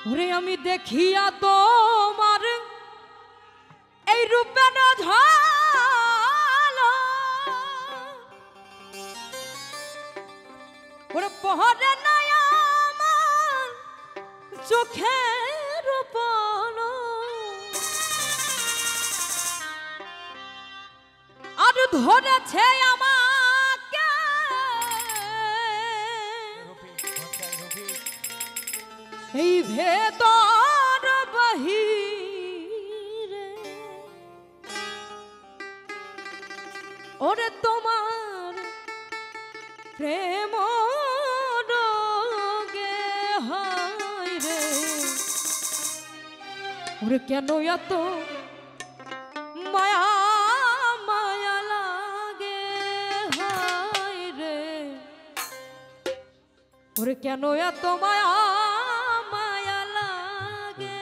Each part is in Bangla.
ওরে আমি দেখিয়া তোমার এই রূপের ঝাল ওরে পহরে নাই আমার চোখের পলো আর ধরেছে আমাকে এই ভেতর বাহিরে ওরে তোমার প্রেম রোগে হায় রে ওরে কেন এত মায়া মায়া লাগে হায় রে ওরে কেন এত মায়া মায়া লাগে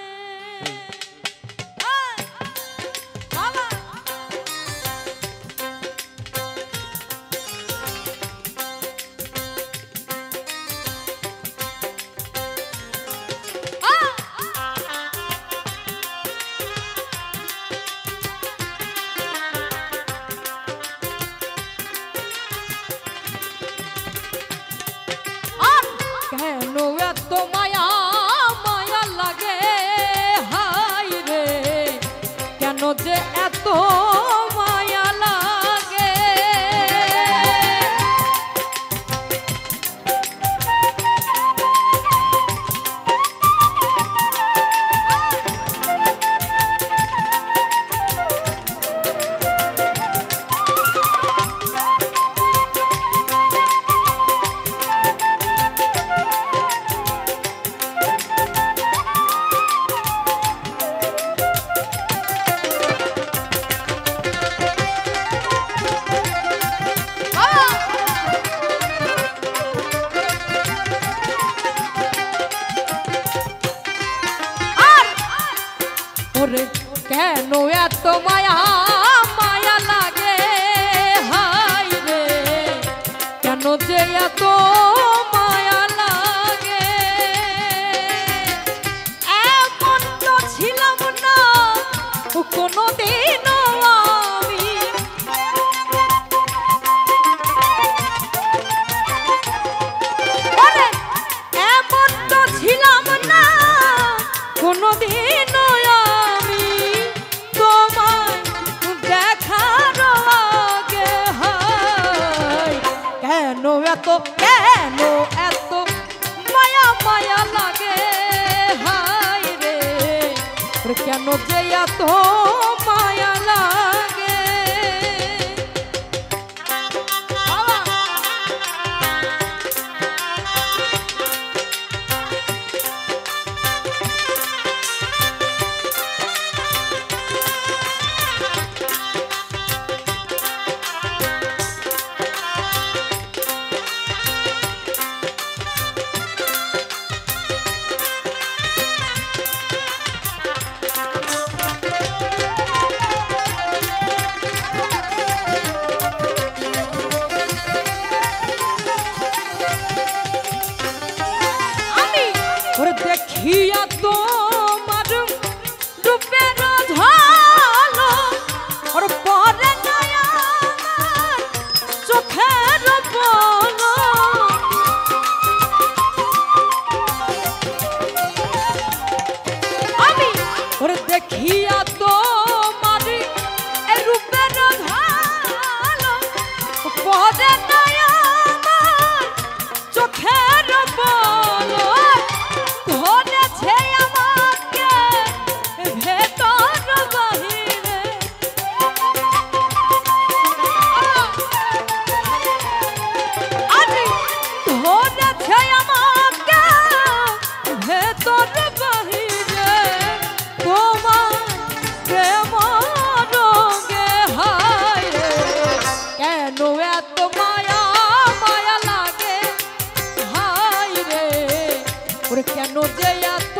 কেন এত মায়া মায়া লাগে হায় রে কেন যে এত মায়া লাগে ওরে কেন এত মায়া মায়া লাগে হায় রে কেন যে এত মায়া লাগে এমন তো ছিলাম না কোনোদিনও আমি ওরে এমন তো ছিলাম না কোনোদিনও কেন এত মায়া মায়া লাগে হায় রে কেন যে এত মায়া লাগে দেখিয়া তোমার রূপের ঝাল ওর পরে নাই আমার চোখের পলো আমি ওর দেখিয়া তোমার এই রূপের ঝাল পরে নাই আমার চোখের পলো কেন যে এত